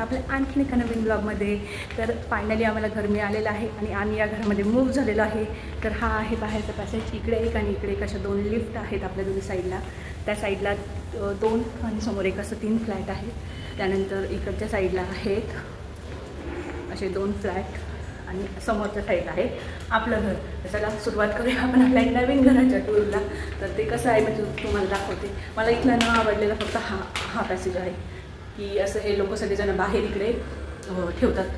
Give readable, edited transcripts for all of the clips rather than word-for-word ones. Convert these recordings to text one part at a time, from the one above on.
आपल्या आणखीन एका नवीन ब्लॉगमध्ये. तर फायनली आम्हाला घर मिळालेलं आहे आणि आम्ही या घरामध्ये मूव्ह झालेलो आहे. तर हा आहे बाहेरचा पॅसेज. इकडे एक आणि इकडे एक अशा 2 लिफ्ट आहेत आपल्या दोन्ही साईडला. त्या साईडला 2 आणि समोर एक असं 3 फ्लॅट आहे. त्यानंतर इकडच्या साईडला आहेत असे 2 फ्लॅट आणि समोरच्या साईडला आहे आपलं घर. तर चला सुरुवात करूया आपण आपल्या नवीन घराच्या टूरला. तर ते कसं आहे म्हणजे तुम्हाला दाखवते. मला इथलं न आवडलेलं फक्त हा पॅसेज आहे की असं हे लोक सगळेजण बाहेर इकडे ठेवतात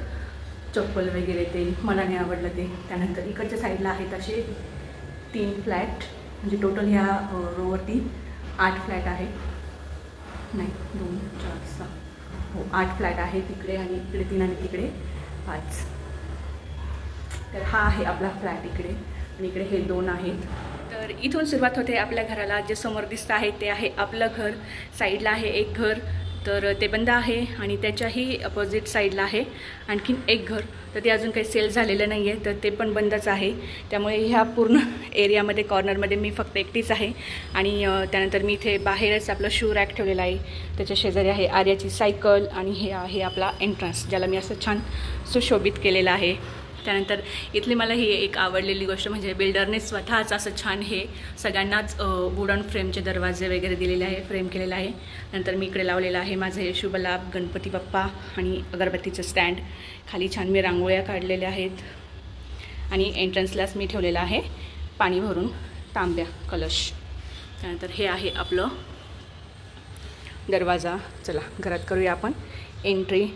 चप्पल वगैरे, ते मला नाही आवडलं ते. त्यानंतर इकडच्या साईडला आहेत असे 3 फ्लॅट, म्हणजे टोटल ह्या रोवरती 8 फ्लॅट आहे. नाही 2 4 6 हो 8 फ्लॅट आहेत इकडे आणि इकडे 3 आणि तिकडे 5. तर हा आहे आपला फ्लॅट इकडे आणि इकडे हे 2 आहेत. तर इथून सुरुवात होते आपल्या घराला. जे समोर दिसतं आहे ते आहे आपलं घर. साईडला आहे एक घर, तर ते बंद आहे आणि त्याच्याही अपोजिट साईडला आहे आणखीन एक घर. तर ते अजून काही सेल झालेलं नाही आहे, तर ते पण बंदच आहे. त्यामुळे ह्या पूर्ण एरियामध्ये कॉर्नरमध्ये मी फक्त एकटीच आहे. आणि त्यानंतर मी इथे बाहेरच आपलं शू रॅक ठेवलेला आहे. त्याच्या शेजारी आहे आर्याची सायकल आणि हे आहे आपला एंट्रन्स, ज्याला मी असं छान सुशोभित केलेलं आहे. त्यानंतर इथली मला ही एक आवडलेली गोष्ट म्हणजे बिल्डरने स्वतःच असं छान हे सगळ्यांनाच वुडन फ्रेमचे दरवाजे वगैरे दिलेले आहे, फ्रेम केलेलं आहे. नंतर मी इकडे लावलेलं आहे माझं हे शुभ लाभ गणपती बाप्पा आणि अगरबत्तीचं स्टँड. खाली छान मी रांगोळ्या काढलेल्या आहेत आणि एंट्रन्सलाच मी ठेवलेलं आहे पाणी भरून तांब्या कलश. त्यानंतर हे आहे आपलं दरवाजा. चला घरात करूया आपण एंट्री.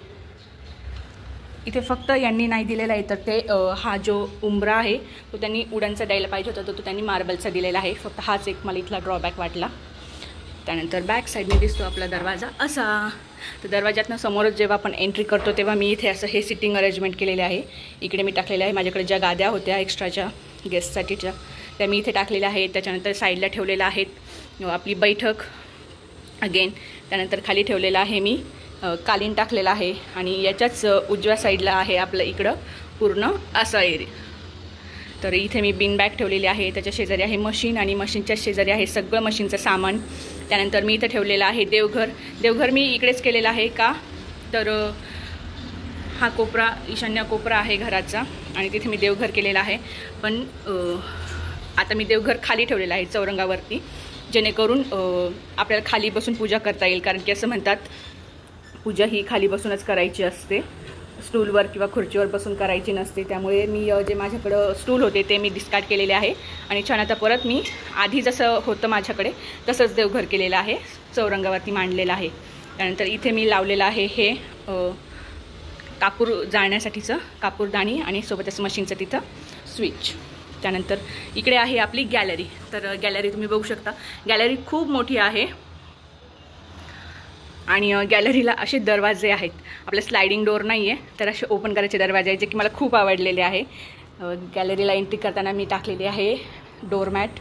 इथे फक्त यांनी नाही दिलेला आहे, तर ते हा जो उंबरा आहे तो त्यांनी उडनचा द्यायला पाहिजे होता, तो त्यांनी मार्बलचा दिलेला आहे. फक्त हाच एक मला इथला ड्रॉबॅक वाटला. त्यानंतर बॅक साईडने दिसतो आपला दरवाजा असा. तर दरवाज्यातनं समोरच जेव्हा आपण एंट्री करतो तेव्हा मी इथे असं हे सिटिंग अरेंजमेंट केलेले आहे. इकडे मी टाकलेलं आहे माझ्याकडे ज्या गाद्या होत्या एक्स्ट्राच्या गेस्टसाठीच्या, त्या मी इथे टाकलेल्या आहेत. त्याच्यानंतर साईडला ठेवलेल्या आहेत आपली बैठक अगेन. त्यानंतर खाली ठेवलेलं आहे मी कालीन टाकलेला आहे आणि याच्याच उजव्या साईडला आहे आपलं इकडं पूर्ण असा एरिया. तर इथे मी बिन बॅग ठेवलेली आहे. त्याच्या शेजारी आहे मशीन आणि मशीनच्या शेजारी आहे सगळं मशीनचं सामान. त्यानंतर मी इथे ठेवलेलं आहे देवघर. देवघर मी इकडेच केलेलं आहे का, तर हा कोपरा ईशान्य कोपरा आहे घराचा आणि तिथे मी देवघर केलेलं आहे. पण आता मी देवघर खाली ठेवलेलं आहे चौरंगावरती, जेणेकरून आपल्याला खाली बसून पूजा करता येईल. कारण की असं म्हणतात पूजा ही खाली बसूनच करायची असते, स्टूलवर किंवा खुर्चीवर बसून करायची नसते. त्यामुळे मी जे माझ्याकडं स्टूल होते ते मी डिस्कार्ड केलेले आहे आणि छान आता परत मी आधी जसं होतं माझ्याकडे तसंच देवघर केलेलं आहे, चौरंगावरती मांडलेलं आहे. त्यानंतर इथे मी लावलेलं आहे हे कापूर जाळण्यासाठीचं कापूरदाणी आणि सोबतच मशीनचं तिथं स्विच. त्यानंतर इकडे आहे आपली गॅलरी. तर गॅलरी तुम्ही बघू शकता, गॅलरी खूप मोठी आहे आणि गॅलरीला असे दरवाजे आहेत. आपलं स्लायडिंग डोअर नाही आहे, तर असे ओपन करायचे दरवाजे आहेत, जे की मला खूप आवडलेले आहे. गॅलरीला एंट्री करताना मी टाकलेली आहे डोअरमॅट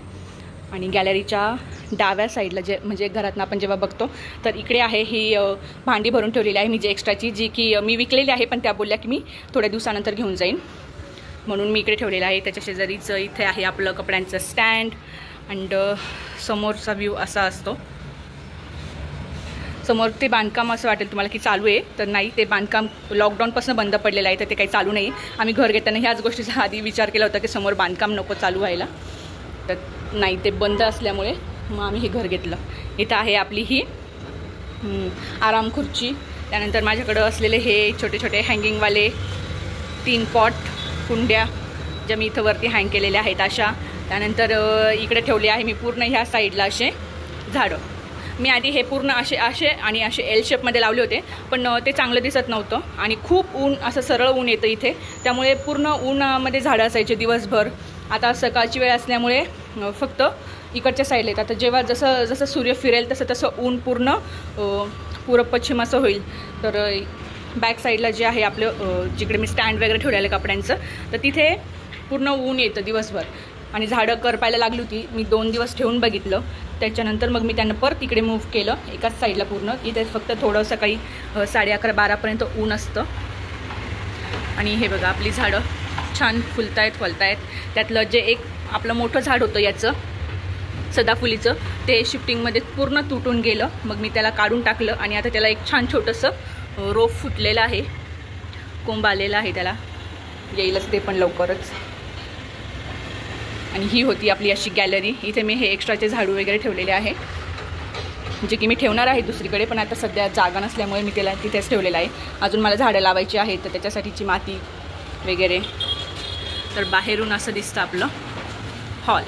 आणि गॅलरीच्या डाव्या साईडला जे म्हणजे घरातून आपण जेव्हा बघतो तर इकडे आहे ही भांडी भरून ठेवलेली आहे मी जे एक्स्ट्राची, जी की मी विकलेली आहे, पण त्या बोलल्या की मी थोड्या दिवसानंतर घेऊन जाईन म्हणून मी इकडे ठेवलेलं आहे. त्याच्या शेजारीच इथे आहे आपलं कपड्यांचं स्टँड अँड समोरचा व्ह्यू असा असतो. समोर ते बांधकाम असं वाटेल तुम्हाला की चालू आहे, तर नाही, ते बांधकाम लॉकडाऊनपासून बंद पडलेलं आहे, तर ते काही चालू नाही. आम्ही घर घेताना ह्याच गोष्टीचा आधी विचार केला होता की समोर बांधकाम नको चालू व्हायला, तर नाही, ते बंद असल्यामुळे मग आम्ही हे घर घेतलं. इथं आहे आपली ही आराम खुर्ची. त्यानंतर माझ्याकडं असलेले हे छोटे छोटे हँगिंगवाले 3 पॉट कुंड्या ज्या मी इथं वरती हँग केलेल्या आहेत अशा. त्यानंतर इकडे ठेवले आहे मी पूर्ण ह्या साईडला असे झाडं. मी आधी हे पूर्ण असे एल शेपमध्ये लावले होते, पण ते चांगलं दिसत नव्हतं आणि खूप ऊन असं सरळ ऊन येतं इथे, त्यामुळे पूर्ण उन्हामध्ये झाडं असायचे दिवसभर. आता सकाळची वेळ असल्यामुळे फक्त इकडच्या साईडला येतात. तर जेव्हा जसं सूर्य फिरेल तसं ऊन पूर्ण पूर्व पश्चिम असं होईल. तर बॅक साईडला जे आहे आपलं जिकडे मी स्टँड वगैरे ठेवलेलं कपड्यांचं, तर तिथे पूर्ण ऊन येतं दिवसभर आणि झाडं करपायला लागली होती. मी 2 दिवस ठेवून बघितलं, त्याच्यानंतर मग मी त्यांना परत इकडे मूव्ह केलं एकाच साईडला पूर्ण. इथे फक्त थोडं सकाळी 11:30-12पर्यंत ऊन असतं. आणि हे बघा आपली झाडं छान फुलतायत. त्यातलं जे एक आपलं मोठं झाड होतं याचं सदाफुलीचं, ते शिफ्टिंगमध्ये पूर्ण तुटून गेलं. मग मी त्याला काढून टाकलं आणि आता त्याला एक छान छोटंसं रोप फुटलेला आहे, कोंब आलेला आहे, त्याला येईलच ते पण लवकरच. आणि ही होती आपली अशी गॅलरी. इथे मी हे एक्स्ट्राचे झाडू वगैरे ठेवलेले आहे, जे की मी ठेवणार आहे दुसरीकडे, पण आता सध्या जागा नसल्यामुळे मी त्याला तिथेच ठेवलेलं आहे. अजून मला झाडं लावायची आहेत, तर त्याच्यासाठीची माती वगैरे. तर बाहेरून असं दिसतं आपलं हॉल.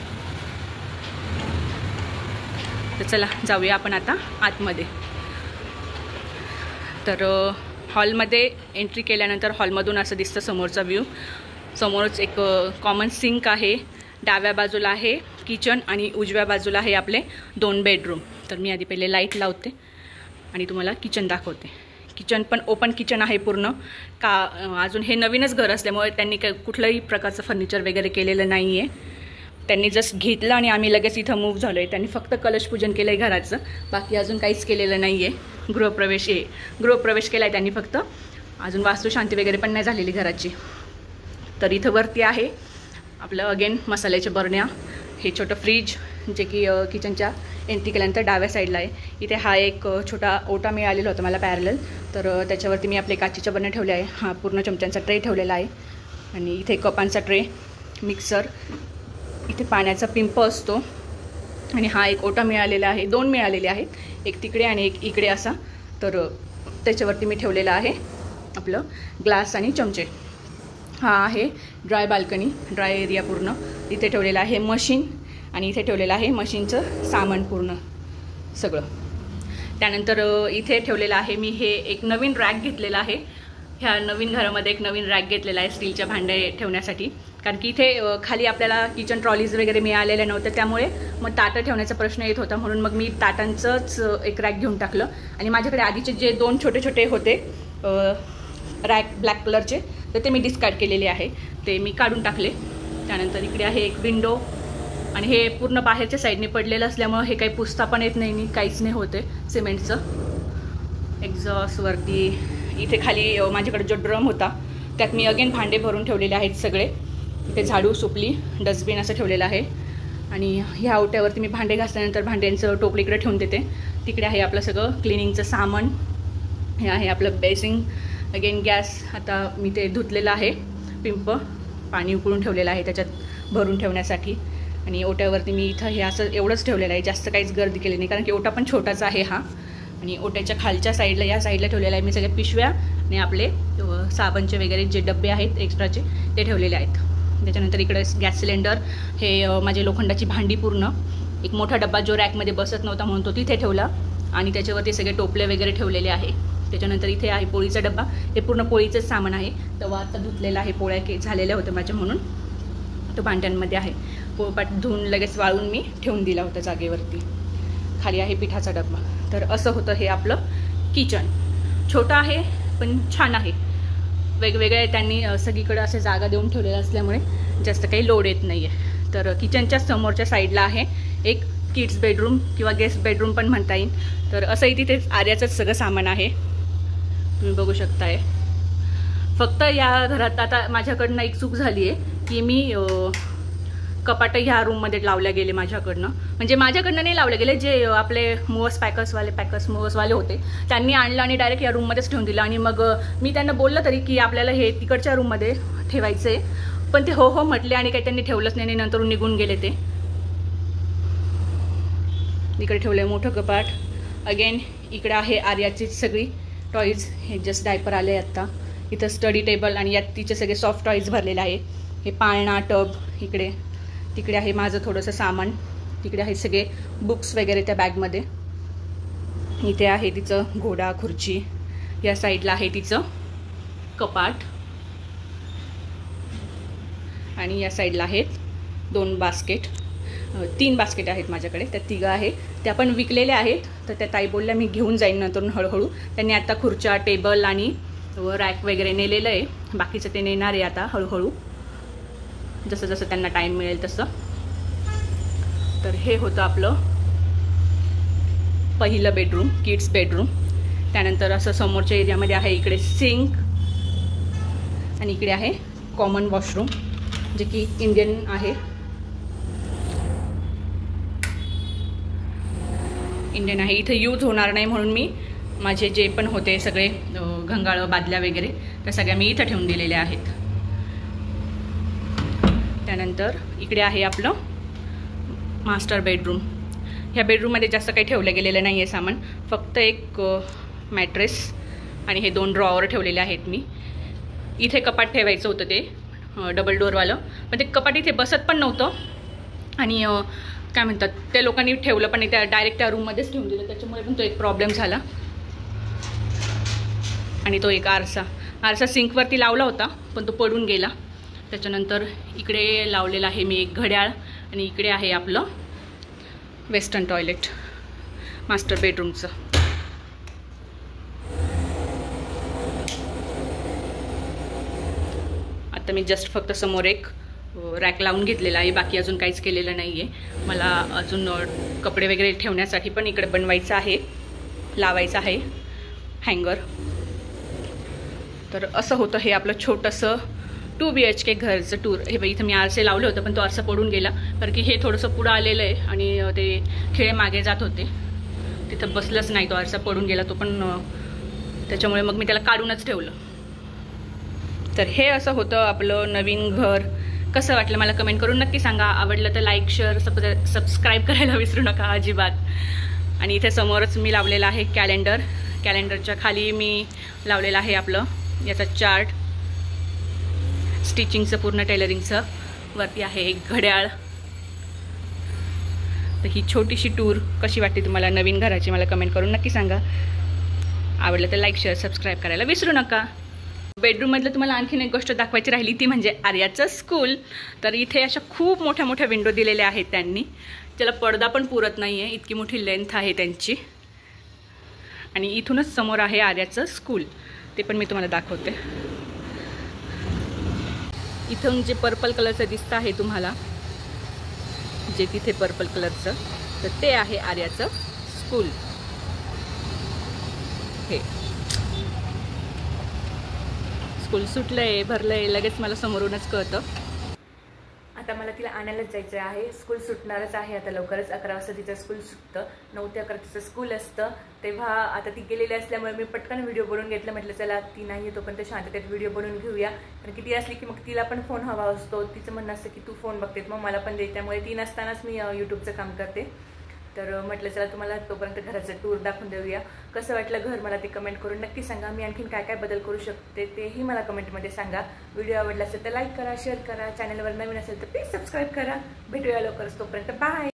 तर चला जाऊया आपण आता आतमध्ये. तर हॉलमध्ये एंट्री केल्यानंतर हॉलमधून असं दिसतं समोरचा व्ह्यू. समोरच एक कॉमन सिंक आहे, डाव्या बाजूला आहे किचन आणि उजव्या बाजूला आहे आपले 2 बेडरूम. तर मी आधी पहिले लाईट लावते आणि तुम्हाला किचन दाखवते. किचन पण ओपन किचन आहे पूर्ण. का अजून हे नवीनच घर असल्यामुळे त्यांनी कुठल्याही प्रकारचं फर्निचर वगैरे केलेलं नाही आहे. त्यांनी जस्ट घेतलं आणि आम्ही लगेच इथं मूव्ह झालो आहे. त्यांनी फक्त कलशपूजन केलं आहे घराचं, बाकी अजून काहीच केलेलं नाही आहे. गृहप्रवेश केला आहे त्यांनी फक्त, अजून वास्तुशांती वगैरे पण नाही झालेली घराची. तर इथं वरती आहे आपलं अगेन मसाल्याच्या बरण्या, हे छोटं फ्रीज जे की किचनच्या एंट्री केल्यानंतर डाव्या साईडला आहे. इथे हा एक छोटा ओटा मिळालेला होता मला पॅरलल, तर त्याच्यावरती मी आपले काचेच्या बरण्या ठेवल्या आहे. हा पूर्ण चमच्यांचा ट्रे ठेवलेला आहे आणि इथे कपांचा ट्रे, मिक्सर, इथे पाण्याचा पिंप असतो आणि हा एक ओटा मिळालेला आहे. 2 मिळालेले आहेत, एक तिकडे आणि एक इकडे असा. तर त्याच्यावरती मी ठेवलेला आहे आपलं ग्लास आणि चमचे. हा आहे ड्राय बाल्कनी, ड्राय एरिया पूर्ण. इथे ठेवलेला आहे मशीन आणि इथे ठेवलेलं आहे मशीनचं सामान पूर्ण सगळं. त्यानंतर इथे ठेवलेलं आहे मी हे एक नवीन रॅक घेतलेला आहे. ह्या नवीन घरामध्ये एक नवीन रॅक घेतलेला आहे स्टीलच्या भांडे ठेवण्यासाठी, कारण की इथे खाली आपल्याला किचन ट्रॉलीज वगैरे मिळालेल्या नव्हत्या, त्यामुळे मग ताटं ठेवण्याचा प्रश्न येत होता. म्हणून मग मी ताटांचंच एक रॅक घेऊन टाकलं. आणि माझ्याकडे आधीचे जे 2 छोटे छोटे होते रॅक ब्लॅक कलरचे, तर ते मी डिस्कार्ड केलेले आहे, ते मी काढून टाकले. त्यानंतर इकडे आहे एक विंडो आणि हे पूर्ण बाहेरच्या साईडने पडलेलं असल्यामुळं हे काही पुसता पण येत नाही, काहीच नाही होते सिमेंटचं. एक्झॉस्टवरती इथे खाली माझ्याकडे जो ड्रम होता त्यात मी अगेन भांडे भरून ठेवलेले आहेत सगळे. इथे झाडू, सुपली, डस्टबिन असं ठेवलेलं आहे. आणि ह्या ओट्यावरती मी भांडे घासल्यानंतर भांड्यांचं टोपलं इकडे ठेवून देते. तिकडे आहे आपलं सगळं क्लिनिंगचं सामान. हे आहे आपलं बेसिंग. अगेन गॅस आता मी ते धुतलेलं आहे, पिंप पाणी उकळून ठेवलेलं आहे त्याच्यात भरून ठेवण्यासाठी. आणि ओट्यावरती मी इथं हे असं एवढंच ठेवलेलं आहे, जास्त काहीच गर्दी केली नाही, कारण की ओटा पण छोटाच आहे हा. आणि ओट्याच्या खालच्या साईडला या साईडला ठेवलेलं आहे मी सगळ्या पिशव्या आणि आपले साबणचे वगैरे जे डबे आहेत एक्स्ट्राचे ते ठेवलेले आहेत. त्याच्यानंतर इकडे गॅस सिलेंडर, हे माझे लोखंडाची भांडी पूर्ण, एक मोठा डब्बा जो रॅकमध्ये बसत नव्हता म्हणून तो तिथे ठेवला आणि त्याच्यावरती सगळे टोपले वगैरे ठेवलेले आहे. त्याच्यानंतर इथे आहे पोळीचा डब्बा, हे पूर्ण पोळीचंच सामान आहे. तवा आता धुतलेला आहे, पोळ्या झालेल्या होत्या माझ्या म्हणून तो भांड्यांमध्ये आहे. पोळपाट धुवून लगेच वाळून मी ठेवून दिला होता जागेवरती. खाली आहे पिठाचा डब्बा. तर असं होतं हे आपलं किचन. छोटं आहे पण छान आहे, वेगवेगळे त्यांनी सगळीकडे असे जागा देऊन ठेवलेलं असल्यामुळे जास्त काही लोड येत नाही आहे. तर किचनच्या समोरच्या साईडला आहे एक किड्स बेडरूम किंवा गेस्ट बेडरूम पण म्हणता येईल. तर असंही तिथे आर्याचंच सगळं सामान आहे, तुम्ही बघू शकताय. फक्त या घरात आता माझ्याकडनं एक चूक झाली आहे की मी कपाटं ह्या रूममध्ये लावल्या गेले माझ्याकडनं, म्हणजे माझ्याकडनं नाही लावले गेले, जे आपले मूवर्सवाले होते त्यांनी आणलं आणि डायरेक्ट या रूममध्येच ठेवून दिलं. आणि मग मी त्यांना बोललं तरी की आपल्याला हे तिकडच्या रूममध्ये ठेवायचं आहे, पण ते हो म्हटले आणि काही त्यांनी ठेवलंच नाही आणि नंतर निघून गेले. ते इकडे ठेवलं आहे मोठं कपाट. अगेन इकडे आहे आर्याची सगळी टॉईज, हे जस्ट डायपर आले आत्ता. इथं स्टडी टेबल आणि यात तिचे सगळे सॉफ्ट टॉईज भरलेले आहे. हे पाळणा, टब इकडे. तिकडे आहे माझं थोडंसं सामान. तिकडे आहे सगळे बुक्स वगैरे त्या बॅगमध्ये. इथे आहे तिचं घोडा, खुर्ची. या साईडला आहे तिचं कपाट आणि या साईडला आहेत 2 बास्केट, 3 बास्केट आहेत माझ्याकडे. त्या 3 आहे, त्या पण विकलेल्या आहेत. तर त्या ताई बोलल्या मी घेऊन जाईन नंतर हळूहळू. त्यांनी आता खुर्च्या, टेबल आणि रॅक वगैरे नेलेलं आहे, बाकीचं ते नेणार आहे आता हळूहळू, जसं जसं त्यांना टाईम मिळेल तसं. तर हे होतं आपलं पहिलं बेडरूम, किड्स बेडरूम. त्यानंतर असं समोरच्या एरियामध्ये आहे इकडे सिंक आणि इकडे आहे कॉमन वॉशरूम जे की इंडियन आहे. इथे यूज होणार नाही म्हणून मी माझे जे पण होते सगळे घंगाळं बादल्या वगैरे त्या सगळ्या मी इथं ठेवून दिलेल्या आहेत. त्यानंतर इकडे आहे आपलं मास्टर बेडरूम. ह्या बेडरूममध्ये जास्त काही ठेवलं गेलेलं नाही आहे सामान, फक्त एक मॅट्रेस आणि हे 2 ड्रॉवर ठेवलेले आहेत मी. इथे कपाट ठेवायचं होतं ते डबल डोअरवालं, पण ते कपाट इथे बसत पण नव्हतं आणि काय म्हणतात त्या लोकांनी ठेवलं पण नाही, त्या डायरेक्ट त्या रूममध्येच ठेवून दिलं, त्याच्यामुळे पण तो एक प्रॉब्लेम झाला. आणि तो एक आरसा सिंकवरती लावला होता पण तो पडून गेला. त्याच्यानंतर इकडे लावलेला आहे मी एक घड्याळ आणि इकडे आहे आपलं वेस्टर्न टॉयलेट मास्टर बेडरूमचं. आता मी जस्ट फक्त समोर एक रॅक लावून घेतलेला आहे, बाकी अजून काहीच केलेलं नाही आहे. मला अजून कपडे वगैरे ठेवण्यासाठी पण इकडे बनवायचं आहे, लावायचं आहे हँगर. तर असं होतं हे आपलं छोटंसं 2 BHK घरचं टूर. हे बघ इथं मी आरसे लावलं होतं पण तो आरसा पडून गेला, कारण की हे थोडंसं पुढं आलेलं आहे आणि ते खिळे मागे जात होते, तिथं बसलंच नाही, तो आरसा पडून गेला तो पण, त्याच्यामुळे मग मी त्याला काढूनच ठेवलं. तर हे असं होतं आपलं नवीन घर. कसं वाटलं मला कमेंट करून नक्की सांगा. आवडलं तर लाईक शेअर सबस्क्राईब करायला विसरू नका अजिबात. आणि इथे समोरच मी लावलेला आहे कॅलेंडरच्या खाली मी लावलेलं आहे आपलं याचा चार्ट, स्टिचिंगचं पूर्ण टेलरिंगचं. वरती आहे एक घड्याळ. तर ही छोटीशी टूर कशी वाटते तुम्हाला नवीन घराची मला कमेंट करून नक्की सांगा. आवडलं तर लाईक शेअर सबस्क्राईब करायला विसरू नका. बेडरूममधलं तुम्हाला आणखीन एक गोष्ट दाखवायची राहिली ती म्हणजे आर्याचं स्कूल. तर इथे अशा खूप मोठ्या मोठ्या विंडो दिलेल्या आहेत त्यांनी, त्याला पडदा पण पुरत नाही आहे, इतकी मोठी लेंथ आहे त्यांची. आणि इथूनच समोर आहे आर्याचं स्कूल, ते पण मी तुम्हाला दाखवते. इथून जे पर्पल कलरचं दिसतं आहे तुम्हाला, जे तिथे पर्पल कलरचं, तर ते आहे आर्याचं स्कूल. हे स्कूल सुटलंय, भरलंय, लगेच मला समोरूनच कळतं. आता मला तिला आणायलाच जायचं आहे, स्कूल सुटणारच आहे आता लवकरच. 11 वाजता तिचं स्कूल सुटतं, 9 ते 11 तिचं स्कूल असतं. तेव्हा आता ती गेलेली असल्यामुळे मी पटकन व्हिडिओ बनवून घेतलं. म्हटलं चला ती नाही येतो पण ते शांततेत व्हिडिओ बनवून घेऊया, कारण की ती असली की मग तिला पण फोन हवा असतो. तिचं म्हणणं असतं की तू फोन बघतेस मग मला पण दे, त्यामुळे ती नसतानाच मी यूट्यूबचं काम करते. तर म्हटलं चला तुम्हाला तोपर्यंत घराचं टूर दाखवून देऊया. कसं वाटलं घर मला ते कमेंट करून नक्की सांगा. मी आणखीन काय काय बदल करू शकते तेही मला कमेंटमध्ये सांगा. व्हिडिओ आवडला असेल तर लाईक करा, शेअर करा, चॅनलवर नवीन असेल तर प्लीज सबस्क्राईब करा. भेटूया लवकरच, तोपर्यंत बाय.